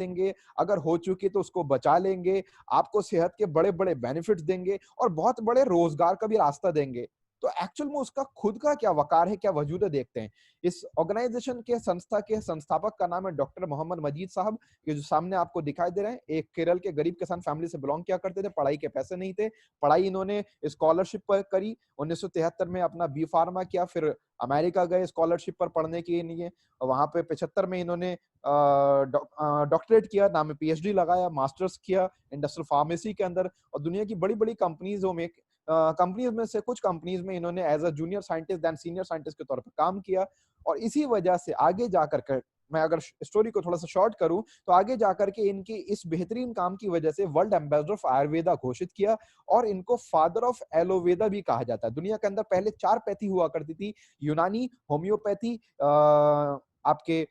देंगे, अगर हो चुकी तो उसको बचा लेंगे, आपको सेहत के बड़े-बड़े बेनिफिट्स देंगे और बहुत बड़े रोजगार का भी रास्ता देंगे। तो एक्चुअल में उसका खुद का क्या वकार है, क्या वजूद है, देखते हैं। इस ऑर्गेनाइजेशन के संस्था के संस्थापक का नाम है डॉक्टर मोहम्मद मजीद साहब, ये जो सामने आपको दिखाई दे रहे हैं। एक केरल के गरीब किसान फैमिली से बिलोंग किया करते थे, पढ़ाई के पैसे नहीं थे, पढ़ाई इन्होंने स्कॉलरशिप पर करी, 1973 में अपना बी फार्मा किया, फिर अमेरिका गए स्कॉलरशिप पर पढ़ने के लिए, वहां पे 75 में इन्होंने डॉक्टरेट किया, नाम में पीएचडी लगाया, मास्टर्स किया इंडस्ट्रियल फार्मेसी के अंदर, और दुनिया की बड़ी बड़ी कंपनीजों में कंपनीज में से कुछ कंपनीज में इन्होंने as a junior scientist then senior scientist के तौर पर काम किया। और इसी वजह से आगे जाकर कर, मैं अगर स्टोरी को थोड़ा सा शॉर्ट करूं, तो आगे जाकर के इनकी इस बेहतरीन काम की वजह से वर्ल्ड एम्बेसडर ऑफ आयुर्वेदा घोषित किया, और इनको फादर ऑफ एलोवेदा भी कहा जाता है। दुनिया के अंदर पहले 4 पैथी हुआ करती थी, यूनानी, होम्योपैथी, आपके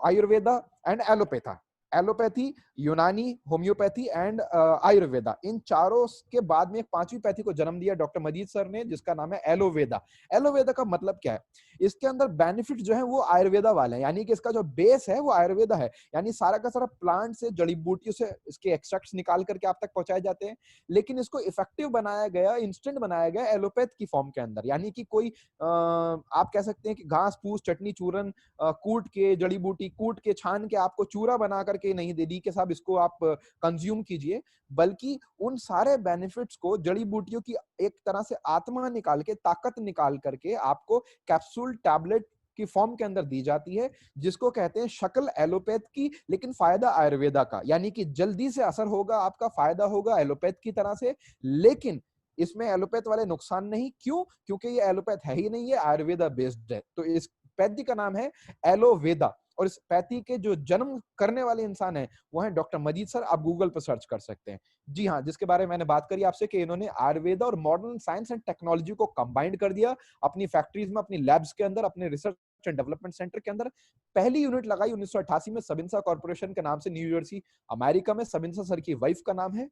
आयुर्वेदा एंड एलोपैथा। एलोपैथी, यूनानी, होम्योपैथी एंड आयुर्वेदा, इन चारों के बाद में एक पांचवी पैथी को जन्म दिया डॉक्टर मजीद सर ने, जिसका नाम है एलोवेदा। एलोवेदा का मतलब क्या है? इसके अंदर बेनिफिट जो है वो आयुर्वेदा वाले हैं, यानी कि इसका जो बेस है वो आयुर्वेदा है, यानी सारा का सारा प्लांट से, जड़ी बूटियों से इसके एक्सट्रैक्ट्स निकाल करके आप तक पहुंचाए जाते हैं। लेकिन इसको इफेक्टिव बनाया गया, इंस्टेंट बनाया गया एलोपैथ की फॉर्म के अंदर, यानी कि कोई आप कह सकते हैं कि घास फूस, चटनी, चूरन कूट के, जड़ी बूटी कूट के, छान के आपको चूरा बना करके नहीं दे दी कि साहब इसको आप कंज्यूम कीजिए, बल्कि उन सारे बेनिफिट्स को जड़ी बूटियों की एक तरह से आत्मा निकाल के, ताकत निकाल करके आपको कैप्सूल, टैबलेट की फॉर्म के अंदर दी जाती है, जिसको कहते हैं शक्ल एलोपैथ की, लेकिन फायदा आयुर्वेदा का, यानी कि जल्दी से असर होगा आपका, फायदा होगा एलोपैथ की तरह से, लेकिन इसमें एलोपैथ वाले नुकसान नहीं। क्यों? क्योंकि ये एलोपैथ है ही नहीं, है आयुर्वेदा बेस्ड है। तो इस पैथी का नाम है एलोवेदा, और इस पैथी के जो जन्म करने वाले इंसान है वो है डॉक्टर मजीद सर। आप गूगल पर सर्च कर सकते हैं। जी हाँ, जिसके बारे में मैंने बात करी आपसे कि इन्होंने आयुर्वेदा और मॉडर्न साइंस एंड टेक्नोलॉजी को कंबाइंड कर दिया अपनी फैक्ट्रीज में, अपनी लैब्स के अंदर, अपने रिसर्च एंड डेवलपमेंट सेंटर के अंदर। पहली यूनिट लगाई 1988 में सबिंसा कॉर्पोरेशन के नाम से, न्यू जर्सी, अमेरिका में। सबिंसा सर की वाइफ का नाम है।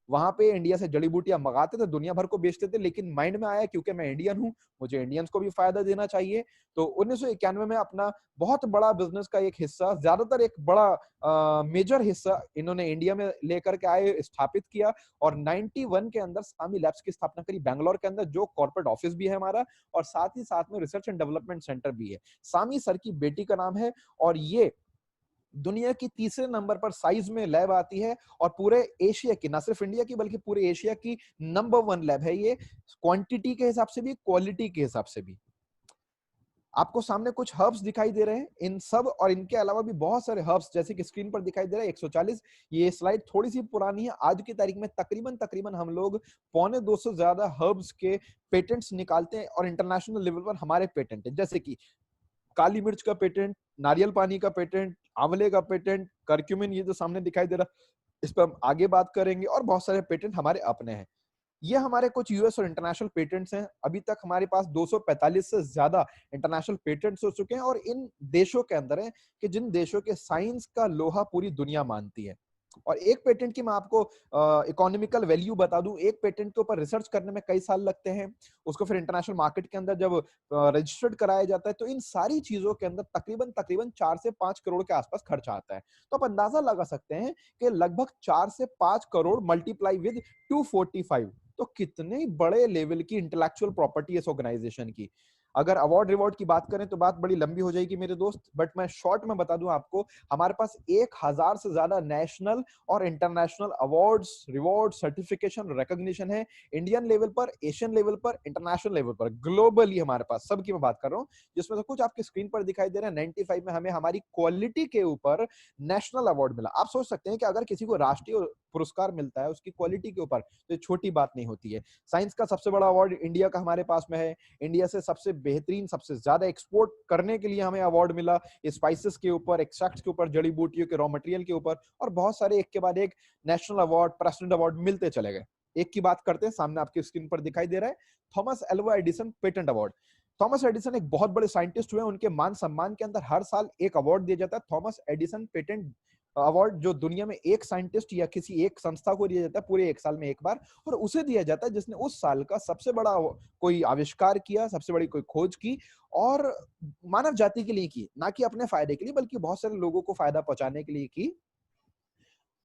वहां पे इंडिया से जड़ी बूटियां मंगाते थे, दुनिया भर को बेचते थे, लेकिन माइंड में आया क्योंकि मैं इंडियन हूं, मुझे इंडियंस को भी फायदा देना चाहिए। तो 1991 में अपना बहुत बड़ा बिजनेस का एक हिस्सा, ज्यादातर एक बड़ा मेजर हिस्सा इन्होंने इंडिया में लेकर के आए, स्थापित किया, और 91 के अंदर सामी लैब्स की स्थापना करी बैंगलोर के अंदर, जो कॉर्पोरेट ऑफिस भी है हमारा, और साथ ही साथ में रिसर्च एंड डेवलपमेंट सेंटर भी है। सामी सर की बेटी का नाम है, और ये दुनिया की तीसरे नंबर पर साइज में लैब आती है, और पूरे एशिया की, ना सिर्फ इंडिया की बल्कि पूरे एशिया की नंबर 1 लैब है ये, क्वांटिटी के हिसाब से भी, क्वालिटी के हिसाब से भी। आपको सामने कुछ हर्ब्स दिखाई दे रहे हैं, इन सब और इनके अलावा भी बहुत सारे हर्ब्स, जैसे कि स्क्रीन पर दिखाई दे रहा है 140। ये स्लाइड थोड़ी सी पुरानी है, आज की तारीख में तकरीबन तकरीबन हम लोग 250 से ज्यादा हर्ब्स के पेटेंट्स निकालते हैं, और इंटरनेशनल लेवल पर हमारे पेटेंट है, जैसे कि काली मिर्च का पेटेंट, नारियल पानी का पेटेंट, आंवले का पेटेंट, करक्यूमिन, ये जो सामने दिखाई दे रहा, इस पर हम आगे बात करेंगे, और बहुत सारे पेटेंट हमारे अपने हैं। ये हमारे कुछ यूएस और इंटरनेशनल पेटेंट्स हैं। अभी तक हमारे पास 245 से ज्यादा इंटरनेशनल पेटेंट्स हो चुके हैं, और इन देशों के अंदर है कि जिन देशों के साइंस का लोहा पूरी दुनिया मानती है। और एक पेटेंट की मैं आपको इकोनॉमिकल वैल्यू बता दूं, एक पेटेंट के ऊपर रिसर्च करने में कई साल लगते हैं, उसको फिर इंटरनेशनल मार्केट के अंदर जब रजिस्टर्ड कराया जाता है, तो इन सारी चीजों के अंदर तकरीबन तकरीबन 4 से 5 करोड़ के आसपास खर्चा आता है। तो आप अंदाजा लगा सकते हैं कि लगभग 4 से 5 करोड़ मल्टीप्लाई विद 245, तो कितने बड़े लेवल की इंटेलेक्चुअल प्रॉपर्टी है इस ऑर्गेनाइजेशन की। अगर अवार्ड रिवॉर्ड की बात करें तो बात बड़ी लंबी हो जाएगी मेरे दोस्त, बट मैं शॉर्ट में बता दूं आपको, हमारे पास 1000 से ज्यादा नेशनल और international awards, reward, certification, recognition है, इंडियन लेवल पर, एशियन लेवल पर, इंटरनेशनल लेवल पर, ग्लोबली हमारे पास सबकी मैं बात कर रहा हूं, जिसमें से कुछ आपकी स्क्रीन पर दिखाई दे रहा है। 95 में हमें हमारी क्वालिटी के ऊपर नेशनल अवार्ड मिला। आप सोच सकते हैं कि अगर किसी को राष्ट्रीय पुरस्कार मिलता है उसकी क्वालिटी के ऊपर, तो छोटी बात नहीं होती है। साइंस का सबसे बड़ा अवार्ड इंडिया का हमारे पास में है, इंडिया से सबसे बेहतरीन, सबसे ज्यादा एक्सपोर्ट करने के लिए हमें अवार्ड मिला, स्पाइसेस के ऊपर, एक्सट्रैक्ट्स के ऊपर, जड़ी बूटियों के रॉ मटेरियल के ऊपर, और बहुत सारे एक के बाद एक नेशनल अवार्ड, प्रेसिडेंट अवार्ड मिलते चले गए। एक की बात करते हैं, सामने आपकी स्क्रीन पर दिखाई दे रहा है Thomas Alva Edison patent award. Thomas Edison एक बहुत बड़े साइंटिस्ट हुए, उनके मान सम्मान के अंदर हर साल एक अवार्ड दिया जाता है, थॉमस एडिसन पेटेंट अवार्ड, जो दुनिया में एक साइंटिस्ट या किसी एक संस्था को दिया जाता है पूरे एक साल में एक बार, और उसे दिया जाता है जिसने उस साल का सबसे बड़ा कोई आविष्कार किया, सबसे बड़ी कोई खोज की, और मानव जाति के लिए की, ना कि अपने फायदे के लिए, बल्कि बहुत सारे लोगों को फायदा पहुंचाने के लिए की।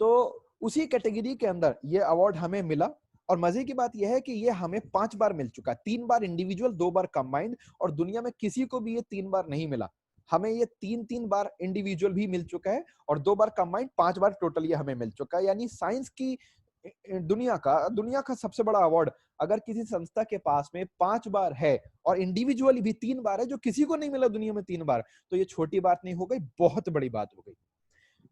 तो उसी कैटेगरी के अंदर ये अवार्ड हमें मिला, और मजे की बात यह है कि ये हमें 5 बार मिल चुका है, 3 बार इंडिविजुअल, 2 बार कंबाइंड, और दुनिया में किसी को भी ये 3 बार नहीं मिला। हमें ये 3-3 बार इंडिविजुअल भी मिल चुका है और 2 बार कंबाइंड, 5 बार टोटल ये हमें मिल चुका है। यानी साइंस की दुनिया का सबसे बड़ा अवार्ड अगर किसी संस्था के पास में 5 बार है और इंडिविजुअली भी 3 बार है, जो किसी को नहीं मिला दुनिया में 3 बार, तो ये छोटी बात नहीं हो गई, बहुत बड़ी बात हो गई।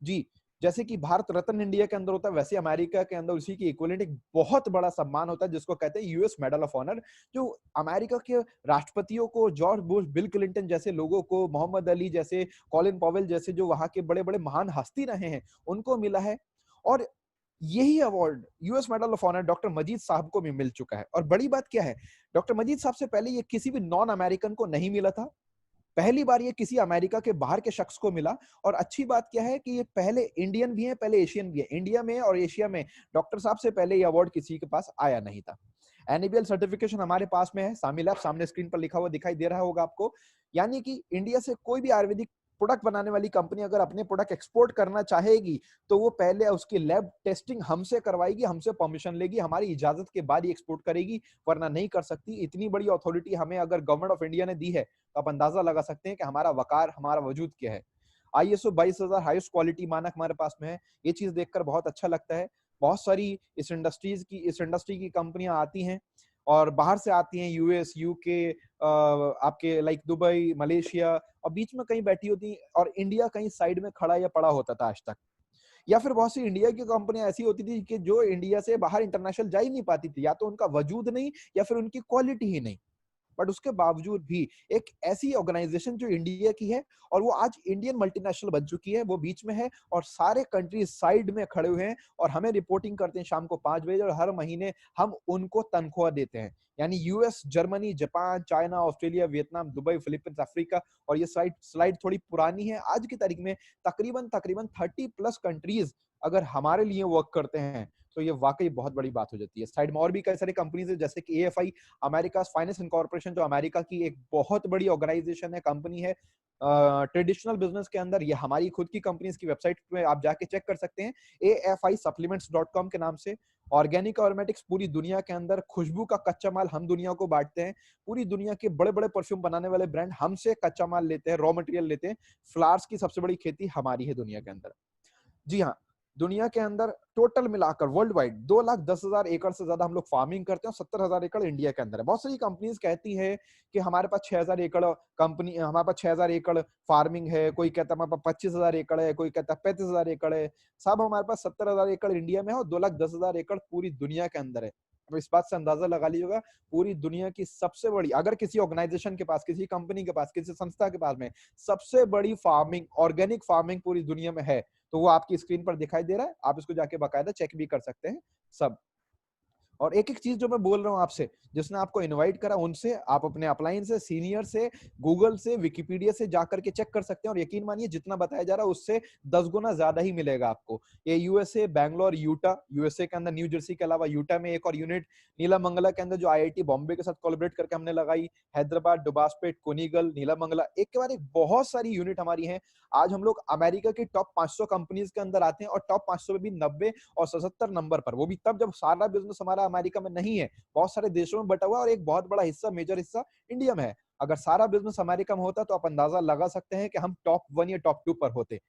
जी, जैसे कि भारत रत्न इंडिया के अंदर होता है, वैसे अमेरिका के अंदर उसी की इक्विवेलेंट एक बहुत बड़ा सम्मान होता है जिसको कहते हैं यूएस मेडल ऑफ ऑनर, जो अमेरिका के राष्ट्रपतियों को, जॉर्ज बुश, बिल क्लिंटन जैसे लोगों को, मोहम्मद अली जैसे, कॉलिन पॉवेल जैसे जो वहां के बड़े-बड़े महान हस्ती रहे हैं, उनको मिला है। और यही award US medal of honour doctor Majid साहब को भी मिल चुका है। और बड़ी बात क्या है, डॉक्टर मजीद साहब से पहले ये किसी भी नॉन अमेरिकन को नहीं मिला था, पहली बार ये किसी अमेरिका के बाहर के शख्स को मिला। और अच्छी बात क्या है कि ये पहले इंडियन भी है, पहले एशियन भी है। इंडिया में और एशिया में डॉक्टर साहब से पहले ये अवार्ड किसी के पास आया नहीं था। एनएबीएल सर्टिफिकेशन हमारे पास में है, सामिल आप सामने स्क्रीन पर लिखा हुआ दिखाई दे रहा होगा आपको। यानी कि इंडिया से कोई भी आयुर्वेदिक प्रोडक्ट बनाने वाली कंपनी अगर अपने प्रोडक्ट एक्सपोर्ट करना चाहेगी, तो वो पहले उसकी लैब टेस्टिंग हमसे करवाएगी, हमसे परमिशन लेगी, हमारी इजाजत के बाद ही एक्सपोर्ट करेगी, वरना नहीं कर सकती। इतनी बड़ी अथॉरिटी हमें अगर गवर्नमेंट ऑफ इंडिया ने दी है, तो आप अंदाजा लगा सकते हैं कि हमारा वकार, हमारा वजूद क्या है। आईएसओ 22000 हाईएस्ट क्वालिटी मानक हमारे पास में है। ये चीज देखकर बहुत अच्छा लगता है। बहुत सारी इस इंडस्ट्री की कंपनियां आती हैं और बाहर से आती हैं, यूएस, यूके, आपके लाइक दुबई, मलेशिया, और बीच में कहीं बैठी होती, और इंडिया कहीं साइड में खड़ा या पड़ा होता था आज तक। या फिर बहुत सी इंडिया की कंपनियां ऐसी होती थी कि जो इंडिया से बाहर इंटरनेशनल जा ही नहीं पाती थी, या तो उनका वजूद नहीं या फिर उनकी क्वालिटी ही नहीं। बट उसके बावजूद भी एक ऐसी ऑर्गेनाइजेशन जो इंडिया की है, और वो आज इंडियन मल्टीनेशनल बन चुकी है, वो बीच में है और सारे कंट्रीज साइड में खड़े हुए हैं और हमें रिपोर्टिंग करते हैं शाम को 5 बजे, और हर महीने हम उनको तनख्वाह देते हैं। यानी US, Germany, Japan, China, Australia, Vietnam, Dubai, Philippines, Africa, और ये स्लाइड थोड़ी पुरानी है, आज की तारीख में तकरीबन 30+ कंट्रीज अगर हमारे लिए वर्क करते हैं, तो ये वाकई बहुत बड़ी बात हो जाती है। साइड में और भी कई सारी कंपनीज है, जैसे कि एएफआई, अमेरिका फाइनेंस इनकॉर्पोरेशन, जो अमेरिका की एक बहुत बड़ी ऑर्गेनाइजेशन है, कंपनी है ट्रेडिशनल बिजनेस के अंदर। ये हमारी खुद की कंपनीज की वेबसाइट पे आप जाके चेक कर सकते हैं, AFIsupplements.com के नाम से। ऑर्गेनिक कॉस्मेटिक्स पूरी दुनिया के अंदर खुशबू का कच्चा माल हम दुनिया को बांटते हैं। पूरी दुनिया के बड़े बड़े परफ्यूम बनाने वाले ब्रांड हमसे कच्चा माल लेते हैं, रॉ मटेरियल लेते हैं। फ्लावर्स की सबसे बड़ी खेती हमारी है दुनिया के अंदर। जी हाँ, दुनिया के अंदर टोटल मिलाकर वर्ल्ड वाइड 2,10,000 एकड़ से ज्यादा हम लोग फार्मिंग करते हैं, और 70,000 एकड़ इंडिया के अंदर है। बहुत सारी कंपनीज कहती है कि हमारे पास 6,000 एकड़ हमारे पास 6,000 एकड़ फार्मिंग है, कोई कहता है हमारे पास 25,000 एकड़ है, कोई कहता है 35,000 एकड़ है। सब हमारे पास 70,000 एकड़ इंडिया में है, और 2,10,000 एकड़ पूरी दुनिया के अंदर है। अब इस बात से अंदाजा लगा लीजिएगा, पूरी दुनिया की सबसे बड़ी, अगर किसी ऑर्गेनाइजेशन के पास, किसी कंपनी के पास, किसी संस्था के पास में सबसे बड़ी फार्मिंग, ऑर्गेनिक फार्मिंग पूरी दुनिया में है, तो वो आपकी स्क्रीन पर दिखाई दे रहा है। आप इसको जाके बाकायदा चेक भी कर सकते हैं सब। और एक-एक चीज जो मैं बोल रहा हूँ आपसे, जिसने आपको इनवाइट करा, उनसे आप अपने अपलाइन से, सीनियर से, गूगल से, विकिपीडिया से जाकर के चेक कर सकते हैं, और यकीन मानिए जितना बताया जा रहा है उससे 10 गुना ज्यादा ही मिलेगा आपको। ये यूएसए, बैंगलोर, यूटा, यूएसए के अंदर न्यू जर्सी के अलावा यूटा में एक और यूनिट, नीलामंगला के अंदर जो आईआईटी बॉम्बे के साथ कोलैबोरेट करके हमने लगाई, हैदराबाद, दुबासपेट, कुनीगल, नीलामंगला, एक के बाद एक बहुत सारी यूनिट हमारी हैं। आज हम लोग अमेरिका की टॉप 500 कंपनीज के अंदर आते हैं, और टॉप 500 में भी 90 और 77 नंबर पर, वो भी तब जब सारा बिजनेस हमारा अमेरिका में नहीं है, बहुत सारे देशों में बटा हुआ है, और एक बहुत बड़ा हिस्सा, मेजर हिस्सा इंडिया में है। अगर सारा बिजनेस अमेरिका में होता तो आप अंदाजा लगा सकते हैं कि हम टॉप 1 या टॉप 2 पर होते।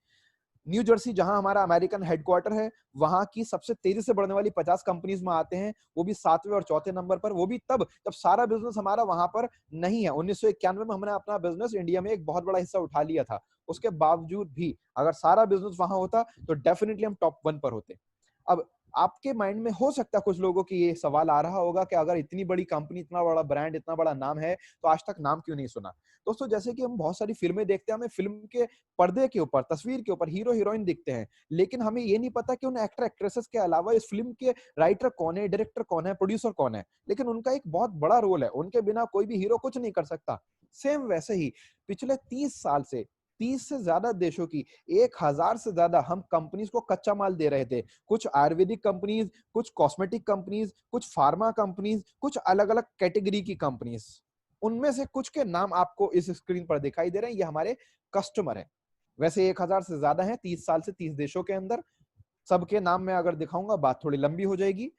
न्यू जर्सी, जहां हमारा अमेरिकन हेडक्वार्टर है, वहां की सबसे तेजी से बढ़ने वाली 50 कंपनीज में आते हैं, वो भी 7वें और चौथे नंबर पर, वो भी तब जब सारा बिजनेस हमारा वहां पर नहीं है। 1991 में हमने अपना बिजनेस इंडिया में एक बहुत बड़ा हिस्सा उठा लिया था। उसके बावजूद भी अगर सारा बिजनेस वहां होता, तो डेफिनेटली हम टॉप 1 पर होते। अब आपके माइंड में हो सकता है कुछ लोगों की ये सवाल आ रहा होगा कि अगर इतनी बड़ी कंपनी, इतना बड़ा ब्रांड, इतना बड़ा नाम है, तो आज तक नाम क्यों नहीं सुना। दोस्तों, जैसे कि हम बहुत सारी फिल्में देखते हैं, हमें फिल्म के पर्दे के ऊपर, तस्वीर के ऊपर हीरो हीरोइन दिखते हैं, लेकिन हमें ये नहीं पता कि उन एक्टर एक्ट्रेसेस के अलावा इस फिल्म के राइटर कौन है, डायरेक्टर कौन है, प्रोड्यूसर कौन है। लेकिन उनका एक बहुत बड़ा रोल है, उनके बिना कोई भी हीरो कुछ नहीं कर सकता। सेम वैसे ही पिछले 30 साल से 30 से ज्यादा देशों की 1000 से ज्यादा हम कंपनीज को कच्चा माल दे रहे थे। कुछ आयुर्वेदिक कंपनीज, कुछ कॉस्मेटिक कंपनीज, कुछ फार्मा कंपनीज, कुछ अलग अलग कैटेगरी की कंपनीज। उनमें से कुछ के नाम आपको इस स्क्रीन पर दिखाई दे रहे हैं, ये हमारे कस्टमर हैं। वैसे 1000 से ज्यादा हैं 30 साल से 30 देशों के अंदर। सबके नाम मैं अगर दिखाऊंगा बात थोड़ी लंबी हो जाएगी,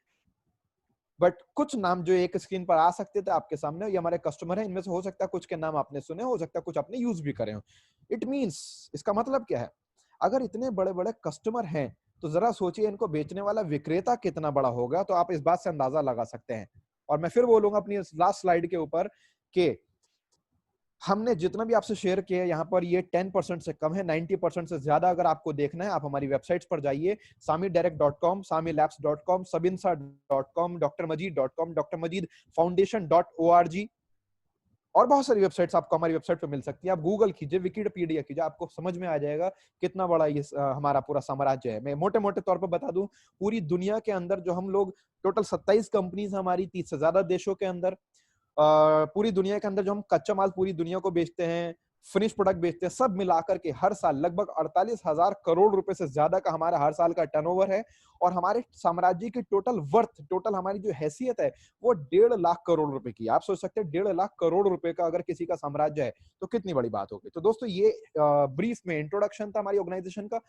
बट कुछ नाम जो एक स्क्रीन पर आ सकते थे आपके सामने, ये हमारे कस्टमर हैं। इनमें से हो सकता है कुछ के नाम आपने सुने, हो सकता है कुछ आपने यूज भी करे हो। इट मींस, इसका मतलब क्या है, अगर इतने बड़े बड़े कस्टमर हैं तो जरा सोचिए इनको बेचने वाला विक्रेता कितना बड़ा होगा, तो आप इस बात से अंदाजा लगा सकते हैं। और मैं फिर बोलूंगा अपनी लास्ट स्लाइड के ऊपर कि हमने जितना भी आपसे शेयर किया है यहाँ पर, ये 10% से कम है। 90% से ज्यादा अगर आपको देखना है, आप हमारी वेबसाइट्स पर जाइए, samidirect.com, samilabs.com, sabinsa.com, drmajid.com, drmajidfoundation.org, और बहुत सारी वेबसाइट्स आपको हमारी वेबसाइट पे मिल सकती है। आप गूगल कीजिए, विकिपीडिया कीजिए, आपको समझ में आ जाएगा कितना बड़ा ये हमारा पूरा साम्राज्य है। मैं मोटे मोटे तौर पर बता दूं, पूरी दुनिया के अंदर जो हम लोग, टोटल 27 कंपनीज हमारी 30 से ज्यादा देशों के अंदर, पूरी दुनिया के अंदर जो हम कच्चा माल पूरी दुनिया को बेचते हैं, फिनिश प्रोडक्ट बेचते हैं, सब मिलाकर के हर साल लगभग 48,000 करोड़ रुपए से ज्यादा का हमारा हर साल का टर्नओवर है। और हमारे साम्राज्य की टोटल वर्थ, टोटल हमारी जो हैसियत है, वो 1.5 लाख करोड़ रुपए की। आप सोच सकते हैं 1.5 लाख करोड़ रुपए का अगर किसी का साम्राज्य है तो कितनी बड़ी बात होगी। तो दोस्तों, ये ब्रीफ में इंट्रोडक्शन था हमारी ऑर्गेनाइजेशन का।